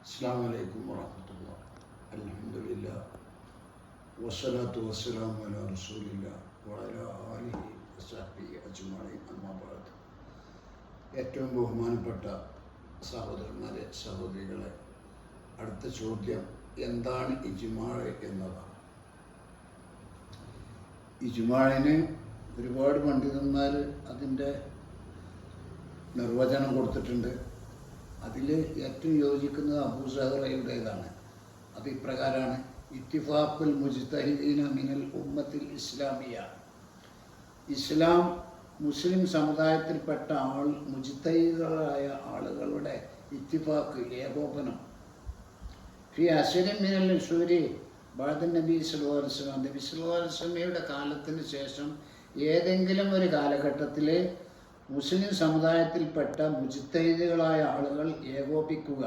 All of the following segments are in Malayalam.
അസ്സലാമു അലൈക്കും വറഹ്മത്തുള്ളാഹി. അൽഹംദുലില്ലാഹ് വസ്സലാത്തു വസ്സലാമു അലാ റസൂലില്ലാഹ് വഅലാ ആലിഹി വസഹ്ബിഹി അജ്മഈൻ. അമ്മാ ബഅദ്. ഏറ്റവും ബഹുമാനപ്പെട്ട സഹോദരന്മാരെ, സഹോദരികളെ, അടുത്ത ചോദ്യം എന്താണ് ഇജ്മാഅ് എന്നതാണ്. ഇജ്മാഅിന് ഒരുപാട് പണ്ഡിതന്മാർ അതിൻ്റെ നിർവചനം കൊടുത്തിട്ടുണ്ട്. അതിൽ ഏറ്റവും യോജിക്കുന്നത് അബൂ സഹറയുടേതാണ്. അത് ഇപ്രകാരമാണ്: ഇത്തിഫാഖുൽ മുജ്തഹിദീന മിനൽ ഉമ്മത്തിൽ ഇസ്ലാമിയ. മുസ്ലിം സമുദായത്തിൽപ്പെട്ട മുജ്തഹിദുകളായ ആളുകളുടെ ഇത്തിഫാഖ്, ഏകോപനം, ഫി അസ്രിൻ മിനൽ ഉസൂരി ബഅദ നബി സല്ലല്ലാഹു അലൈഹി വസല്ലം, നബി സല്ലല്ലാഹു അലൈഹി വസല്ലമയുടെ കാലത്തിന് ശേഷം ഏതെങ്കിലും ഒരു കാലഘട്ടത്തിൽ മുസ്ലിം സമുദായത്തിൽപ്പെട്ട മുജ്തഹിദുകളായ ആളുകൾ ഏകോപിക്കുക,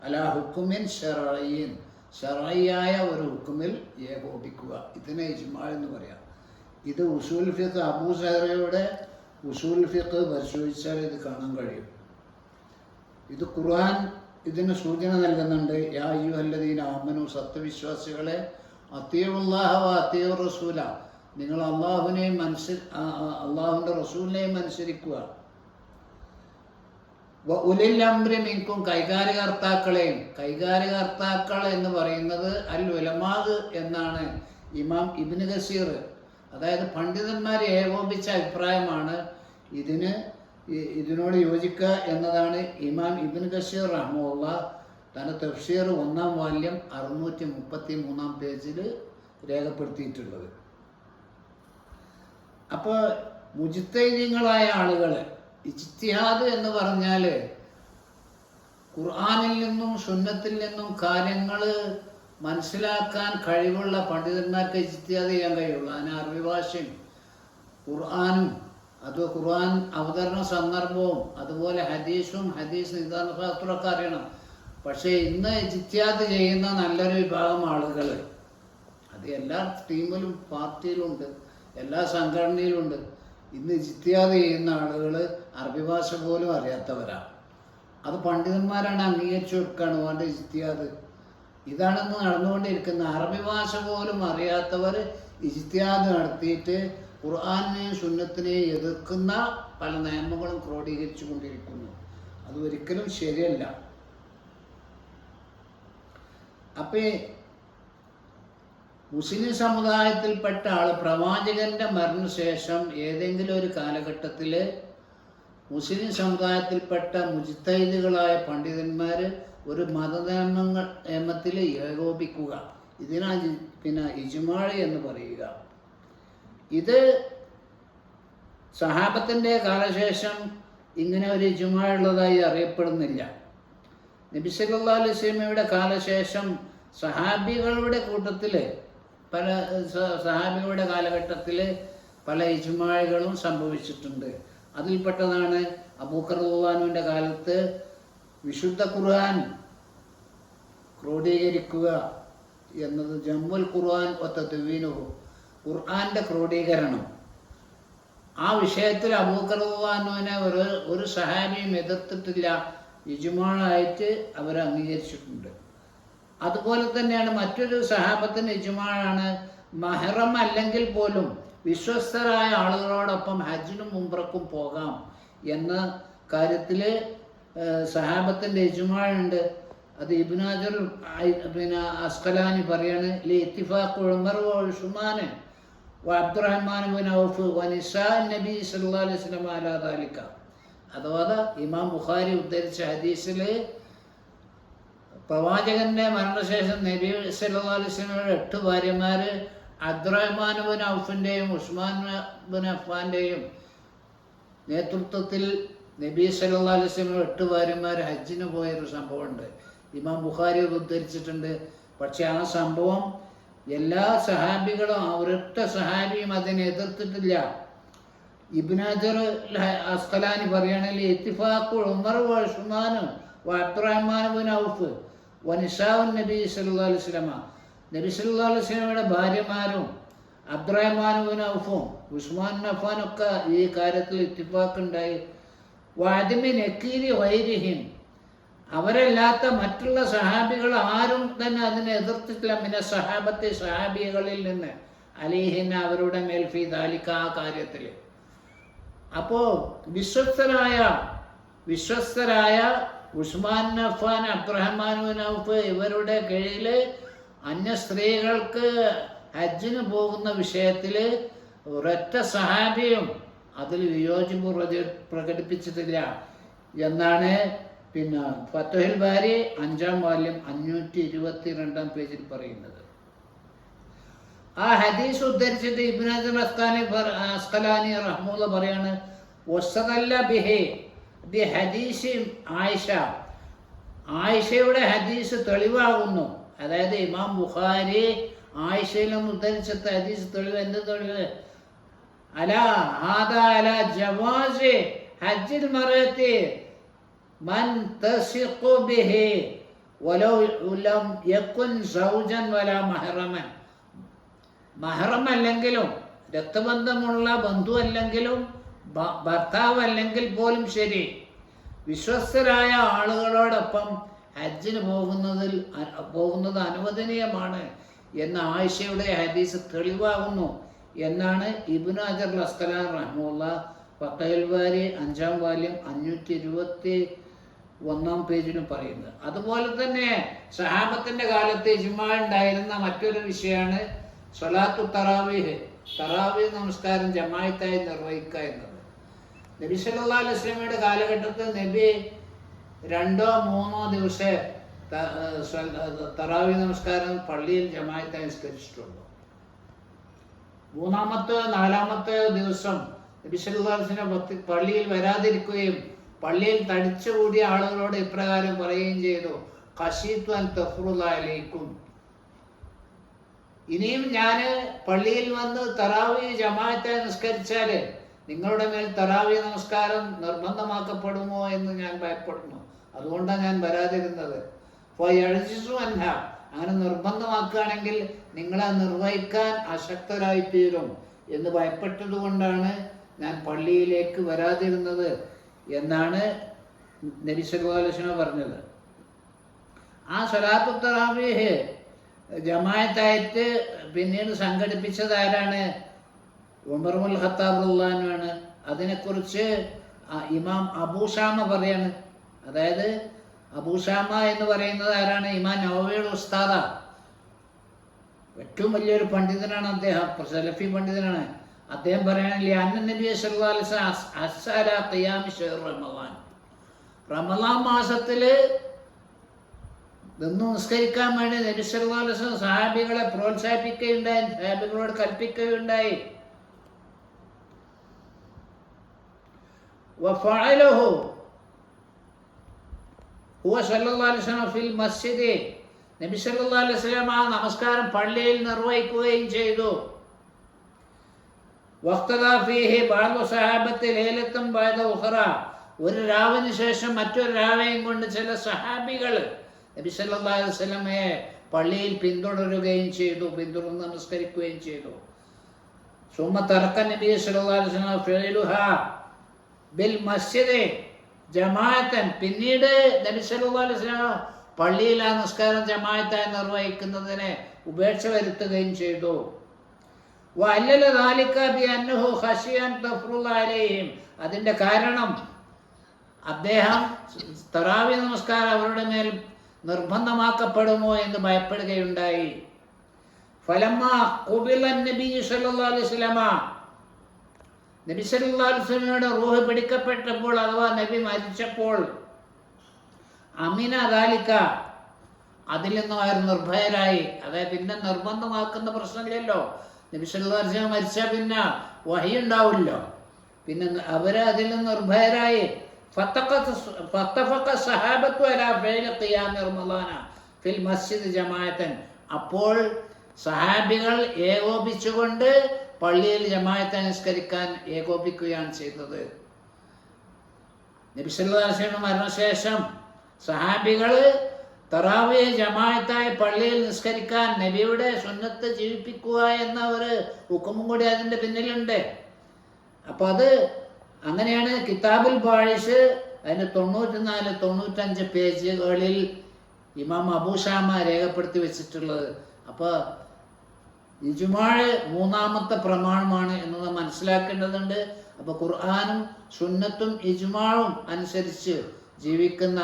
അലാ ഹുക്കുമിൻ ശർഈൻ, ശർഈയായ ഒരു ഹുക്കുമിൽ ഏകോപിക്കുക. ഇതിനെ ഇജ്മാഅ് എന്ന് പറയാം. ഇത് ഉസൂൽ ഫിഖ്, അബൂ സഹറയുടെ ഉസൂൽ ഫിഖ് പരിശോധിച്ചാൽ ഇത് കാണാൻ കഴിയും. ഇത് ഖുർആൻ ഇതിന് സൂചന നൽകുന്നുണ്ട്. യാ അയ്യുഹല്ലദീന ആമനൂ, സത്യവിശ്വാസികളെ, അത്തിയുല്ലാഹ വ അത്തിയുർ റസൂല, നിങ്ങൾ അള്ളാഹുവിനെയും അള്ളാഹുവിൻ്റെ റസൂലിനെയും അനുസരിക്കുക. ഉലിൽ അംരി മിൻകും, കൈകാര്യകർത്താക്കളെയും. കൈകാര്യകർത്താക്കൾ എന്ന് പറയുന്നത് അൽ ഉലമാഅ് എന്നാണ് ഇമാം ഇബ്നു കസീർ, അതായത് പണ്ഡിതന്മാരെ ഏകോപിച്ച അഭിപ്രായമാണ് ഇതിനോട് യോജിക്കുക എന്നതാണ് ഇമാം ഇബ്നു കസീർ റഹ്മത്തുള്ളാഹി തൻ്റെ തഫ്സീർ 1-ാം വാല്യം 633-ാം പേജിൽ രേഖപ്പെടുത്തിയിട്ടുള്ളത്. അപ്പോൾ മുജ്തഹിദീങ്ങളായ ആളുകൾ, ഇജ്തിഹാദ് എന്ന് പറഞ്ഞാൽ ഖുർആനിൽ നിന്നും സുന്നത്തിൽ നിന്നും കാര്യങ്ങൾ മനസ്സിലാക്കാൻ കഴിവുള്ള പണ്ഡിതന്മാർക്ക് ഇജ്തിഹാദ് ചെയ്യാൻ കഴിയുള്ളൂ. അതിന് അറബി ഭാഷയും ഖുർആനും ഖുർആൻ അവതരണ സന്ദർഭവും അതുപോലെ ഹദീസും ഹദീസ് നിദാന ശാസ്ത്രമൊക്കെ അറിയണം. പക്ഷേ ഇന്ന് ഇജ്തിഹാദ് ചെയ്യുന്ന നല്ലൊരു വിഭാഗം ആളുകൾ, അത് എല്ലാ ടീമിലും പാർട്ടിയിലുണ്ട്, എല്ലാ സംഘടനയിലുണ്ട്. ഇന്ന് ഇജ്തിഹാദ് ചെയ്യുന്ന ആളുകൾ അറബി ഭാഷ പോലും അറിയാത്തവരാണ്. അത് പണ്ഡിതന്മാരാണ് അംഗീകരിച്ചു കൊടുക്കുകയാണ് വേണ്ട ഇജ്തിഹാദ്. ഇതാണെന്ന് നടന്നുകൊണ്ടിരിക്കുന്ന. അറബി ഭാഷ പോലും അറിയാത്തവർ ഇജ്തിഹാദ് നടത്തിയിട്ട് ഖുർആനെയും സുന്നത്തിനെയും എതിർക്കുന്ന പല നിയമങ്ങളും ക്രോഡീകരിച്ചു കൊണ്ടിരിക്കുന്നു. അത് ഒരിക്കലും ശരിയല്ല. അപ്പോൾ മുസ്ലിം സമുദായത്തിൽപ്പെട്ട പ്രവാചകന്റെ മരണശേഷം ഏതെങ്കിലും ഒരു കാലഘട്ടത്തിൽ മുസ്ലിം സമുദായത്തിൽപ്പെട്ട മുജ്തഹിദുകളായ പണ്ഡിതന്മാർ ഒരു നിയമത്തിൽ ഏകോപിക്കുക, ഇതിനാണ് ഇജ്മാഅ് എന്ന് പറയുക. ഇത് സഹാബത്തിൻ്റെ കാലശേഷം ഇങ്ങനെ ഒരു ഇജ്മാഅ് ഉള്ളതായി അറിയപ്പെടുന്നില്ല. നബി സല്ലല്ലാഹു അലൈഹി വസല്ലമയുടെ കാലശേഷം സഹാബികളുടെ കൂട്ടത്തിൽ സഹാബികളുടെ കാലഘട്ടത്തിൽ പല ഇജ്മാഅുകളും സംഭവിച്ചിട്ടുണ്ട്. അതിൽപ്പെട്ടതാണ് അബൂബക്കർ റളിയല്ലാഹു അൻഹുവിൻ്റെ കാലത്ത് വിശുദ്ധ ഖുർആൻ ക്രോഡീകരിക്കുക എന്നത്, ജമ്മുൽ ഖുർആൻ വതദ്വീനുഹു, ഖുർആൻ്റെ ക്രോഡീകരണം. ആ വിഷയത്തിൽ അബൂബക്കർ റളിയല്ലാഹു അൻഹുവിനെ ഒരു സഹാബിയും എതിർത്തിട്ടില്ല. ഇജ്മാഅായിട്ട് അവർ അംഗീകരിച്ചിട്ടുണ്ട്. അതുപോലെ തന്നെയാണ് മറ്റൊരു സഹാബത്തിന് ഇജ്മാഅാണ്, മഹ്റം അല്ലെങ്കിൽ പോലും വിശ്വസ്തരായ ആളുകളോടൊപ്പം ഹജ്ജിനും ഉംറക്കും പോകാം എന്ന കാര്യത്തിൽ സഹാബത്തിൻ്റെ ഇജ്മാഅ് ഉണ്ട്. അത് ഇബ്നു ഹജർ അസ്ഖലാനി പറയാണ്, ലി ഇത്തിഫാഖ് ഉമർ വ ഉസ്മാൻ വ അബ്ദുറഹ്മാൻ ബിൻ ഔഫ് വ നിസാ നബി സല്ലല്ലാഹു അലൈഹി വസല്ലം അലാ ദാലിക. അഥവാ ഇമാം ബുഖാരി ഉദ്ധരിച്ച ഹദീസിൽ പ്രവാചകന്റെ മരണശേഷം നബി സല്ലല്ലാഹു അലൈഹി വസല്ലമയുടെ 8 ഭാര്യമാർ അബ്ദുറഹ്മാൻ ബിൻ ഔഫിൻ്റെയും ഉസ്മാൻ ബിൻ അഫ്ഫാൻ്റെയും നേതൃത്വത്തിൽ നബി സല്ലല്ലാഹു അലൈഹി വസല്ലമയുടെ 8 ഭാര്യമാർ ഹജ്ജിന് പോയൊരു സംഭവമുണ്ട്. ഇമാം ബുഖാരി ഉദ്ധരിച്ചിട്ടുണ്ട്. പക്ഷെ ആ സംഭവം എല്ലാ സഹാബികളും, ഒരൊറ്റ സഹാബിയും അതിനെ എതിർത്തിട്ടില്ല. ഇബ്നു ഹജർ അസ്ഖലാനി പറയുകയാണെങ്കിൽ ഇത്തിഫാഖു ഉമർ വ ഉസ്മാൻ വ അബ്ദുറഹ്മാൻ ബിൻ ഔഫ് വ നിസാഉ നബി സല്ലല്ലാഹു അലൈഹി വസല്ലമ, നബി സല്ലല്ലാഹു അലൈഹി വസല്ലമയുടെ ഭാര്യമാരും അബ്ദുറഹ്മാൻ ബിൻ ഔഫും ഉസ്മാൻ ബിൻ അഫ്ഫാനൊക്കെ ഈ കാര്യത്തിൽ ഇത്തിഫാഖ് ഉണ്ടായി. വഅദമി നക്കീരി ഗൈരിഹിം, അവരല്ലാത്ത മറ്റുള്ള സഹാബികൾ ആരും തന്നെ അതിനെ എതിർത്തിട്ടില്ല. മിന സഹാബത്തെ സഹാബികളിൽ നിന്ന് അലിഹിന് അവരുടെ മേൽ ഫീ ദാലിക ആ കാര്യത്തിൽ. അപ്പോൾ വിശ്വസ്തരായ ഉസ്മാൻ അഫ്ഫാൻ, അബ്ദുറഹ്മാൻ ബിൻ ഔഫ് ഇവരുടെ കീഴിൽ അന്യ സ്ത്രീകൾക്ക് ഹജ്ജിന് പോകുന്ന വിഷയത്തിൽ ഒരൊറ്റ സഹാബിയും അതിൽ വിയോജിപ്പ് പ്രകടിപ്പിച്ചിട്ടില്ല എന്നാണ് ഫത്ഹുൽ ബാരി 5-ാം വാല്യം 522-ാം പേജിൽ പറയുന്നത്. ആ ഹദീസ് ഉദ്ധരിച്ചിട്ട് ഇബ്നു ഹജർ അസ്ഖലാനി റഹ്മത്തുള്ളാഹി പറയാണ്, വസ്തദല്ല ബി ഹദീസ് ആയിഷ, ആയിഷയുടെ ഹദീസ് തെളിവാകുന്നു. അതായത് ഇമാം ബുഖാരി ആയിഷയിൽ നിന്ന് ഉദ്ധരിച്ച ഹദീസ് തെളിവ്. എന്ത് തെളിവ്? അലാ ജവാസ് ഹജ്ജിൽ മറയത്തി മൻ തസിഖു ബിഹി വലൗ ലം യകുൻ സൗജൻ വലാ മഹ്റമൻ. മഹ്റം അല്ലെങ്കിലും, രക്തബന്ധമുള്ള ബന്ധു അല്ലെങ്കിലും, ഭർത്താവ് അല്ലെങ്കിൽ പോലും ശരി, വിശ്വസ്തരായ ആളുകളോടൊപ്പം ഹജ്ജിന് പോകുന്നത് അനുവദനീയമാണ് എന്ന ആയിഷയുടെ ഹദീസ് തെളിവാകുന്നു എന്നാണ് ഇബ്നു ഹജർ അസ്ഖലാനി റഹ്മത്തുള്ളാഹി ഫത്ഹുൽ ബാരി 5-ാം വാല്യം 521-ാം പേജിലും പറയുന്നത്. അതുപോലെ തന്നെ സഹാബത്തിന്റെ കാലത്ത് ഇജ്മാ ഉണ്ടായിരുന്ന മറ്റൊരു വിഷയമാണ് സ്വലാത്തു തറാവീഹ്, തറാവീഹ് നമസ്കാരം ജമാഅത്തായി നിർവഹിക്കുക എന്നത്. നബി സല്ലല്ലാഹു അലൈഹി വസല്ലമയുടെ കാലഘട്ടത്തിൽ നബി 2-3 ദിവസം തറാവീഹ് നമസ്കാരം പള്ളിയിൽ ജമാഅത്തായി നിസ്കരിച്ചിട്ടുണ്ട്. 3-4 ദിവസം നബി സല്ലല്ലാഹു അലൈഹി വസല്ലം പള്ളിയിൽ വരാതിരിക്കുകയും പള്ളിയിൽ തടിച്ചുകൂടിയ ആളുകളോട് ഇപ്രകാരം പറയുകയും ചെയ്തു, ഖശീതു അൻ തഫ്റുദ അലൈക്കും, ഇനിയും ഞാൻ പള്ളിയിൽ വന്ന് തറാവീഹ് ജമാഅത്തായി നിസ്കരിച്ചാൽ നിങ്ങളുടെ മേൽ തറാവീഹ് നമസ്കാരം നിർബന്ധമാക്കപ്പെടുമോ എന്ന് ഞാൻ ഭയപ്പെടുന്നു. അതുകൊണ്ടാണ് ഞാൻ വരാതിരുന്നത്. അങ്ങനെ നിർബന്ധമാക്കുകയാണെങ്കിൽ നിങ്ങളെ നിർവഹിക്കാൻ അശക്തരായിത്തീരും എന്ന് ഭയപ്പെട്ടത് കൊണ്ടാണ് ഞാൻ പള്ളിയിലേക്ക് വരാതിരുന്നത് എന്നാണ് നബി സല്ലല്ലാഹു അലൈഹി വസല്ലം പറഞ്ഞത്. ആ സ്വലാത്തു തറാവീഹ് ജമാഅത്തായിട്ട് പിന്നീട് സംഘടിപ്പിച്ചത് ആരാണ്? ഉമർ ഇബ്നുൽ ഖത്താബ് റളിയല്ലാഹു അൻഹു ആണ്. അതിനെക്കുറിച്ച് ഇമാം അബൂശാമ പറയാണ്. അതായത് അബൂശാമ എന്ന് പറയുന്നത് ആരാണ്? ഇമാം നവവിയുടെ ഉസ്താദ, ഏറ്റവും വലിയൊരു പണ്ഡിതനാണ് അദ്ദേഹം, സലഫി പണ്ഡിതനാണ്. അദ്ദേഹം പറയുകയാണെങ്കിൽ അന്ന നബി സല്ലല്ലാഹു അലൈഹി വസല്ലം ഖിയാം ശഹ്ർ റമളാൻ, റമളാൻ മാസത്തിൽ നിന്ന് നിസ്കരിക്കാൻ വേണ്ടി നബി സല്ലല്ലാഹു അലൈഹി വസല്ലം സഹാബികളെ പ്രോത്സാഹിപ്പിക്കുകയുണ്ടായി, സഹാബികളോട് കൽപ്പിക്കുകയുണ്ടായി. വഫഅലഹു ഹുവ സല്ലല്ലാഹു അലൈഹി വസല്ലം ഫിൽ മസ്ജിദ്, നബി സല്ലല്ലാഹു അലൈഹി വസല്ലം ആ നമസ്കാരം പള്ളിയിൽ നിർവഹിക്കുകയും ചെയ്തു. വഖ്തദാ ഫീഹി ബഅദു സഹാബത്തി ലൈലത്തുൻ ബഅദ ഉഖറ, ഒരു രാവിന് ശേഷം മറ്റൊരു രാവയും കൊണ്ട് ചില സഹാബികൾ നബി സല്ലല്ലാഹു അലൈഹി വസല്ലമയെ പള്ളിയിൽ പിന്തുടരുകയും ചെയ്തു, പിന്തുടർന്ന് നമസ്കരിക്കുകയും ചെയ്തു. സുമ്മ തറക്ക നബി സല്ലല്ലാഹു അലൈഹി വസല്ലം ഫിഅലുഹാ ബിൽ മസ്ജിദ് ജമാഅത്തൻ, പിന്നീട് നബി സല്ലല്ലാഹു അലൈഹി വസല്ലം പള്ളിയിൽ ആ നിസ്കാരം ജമാഅത്തായി നിർവഹിക്കുന്നതിനെ ഉപേക്ഷ വരുത്തുകയും ചെയ്തു. വഅല്ലല ദാലിക ബിഅന്നഹു ഖശിയൻ തഫ്റുദ അലൈഹിം, അതിന്റെ കാരണം അദ്ദേഹം തറാവീഹ് നമസ്കാരം അവരുടെ മേൽ നിർബന്ധമാക്കപ്പെടുമോ എന്ന് ഭയപ്പെടുകയുണ്ടായി. ഫലമ്മ ഖുബില നബി സല്ലല്ലാഹു അലൈഹി വസല്ലമ, നബി സല്ലല്ലാഹു അലൈഹി വസല്ലമയുടെ റൂഹ് പിടിക്കപ്പെട്ടപ്പോൾ അഥവാ നബി മരിച്ചപ്പോൾ, അമിന ദാലിക, അതിൽ നിന്നും അവർ നിർഭയരായി. അതായത് പിന്നെ നിർബന്ധമാക്കുന്ന പ്രശ്നമില്ലല്ലോ. നബി സല്ലല്ലാഹു അലൈഹി വസല്ലം മരിച്ചാൽ പിന്നെ വഹി ഉണ്ടാവില്ലോ. പിന്നെ അവര് അതിൽ നിന്ന് നിർഭയരായി. അപ്പോൾ സഹാബികൾ ഏകോപിച്ചുകൊണ്ട് പള്ളിയിൽ ജമാഅത്ത് നിസ്കരിക്കാൻ ഏകോപിക്കുകയാണ് ചെയ്തത്. നബി സല്ലല്ലാഹു അലൈഹി വസല്ലം മരണശേഷം സഹാബികൾ തറാവീഹ് ജമാഅത്തായി പള്ളിയിൽ നിസ്കരിക്കാൻ നബിയുടെ സുന്നത്ത് ജീവിപ്പിക്കുക എന്ന ഒരു ഹുക്മും കൂടി അതിൻ്റെ പിന്നിലുണ്ട്. അപ്പോൾ അത് അങ്ങനെയാണ് കിതാബുൽ ബാഇസ് അതിന് 94, 95 പേജുകളിൽ ഇമാം അബൂ ഷാമ രേഖപ്പെടുത്തി വെച്ചിട്ടുള്ളത്. അപ്പോൾ ഇജ്മാഅ് മൂന്നാമത്തെ പ്രമാണമാണ് എന്നത് മനസ്സിലാക്കേണ്ടതുണ്ട്. അപ്പോൾ ഖുർആനും സുന്നത്തും ഇജ്മാഉം അനുസരിച്ച് ജീവിക്കുന്ന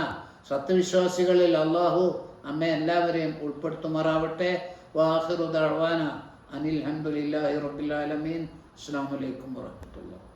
സത്യവിശ്വാസികളിൽ അള്ളാഹു നമ്മെ എല്ലാവരെയും ഉൾപ്പെടുത്തുമാറാവട്ടെ. വാഖിറു ദഅ്വാന അനിൽ ഹംദുലില്ലാഹി റബ്ബിൽ ആലമീൻ. അസ്സലാമു അലൈക്കും വറഹ്മത്തുള്ളാഹി.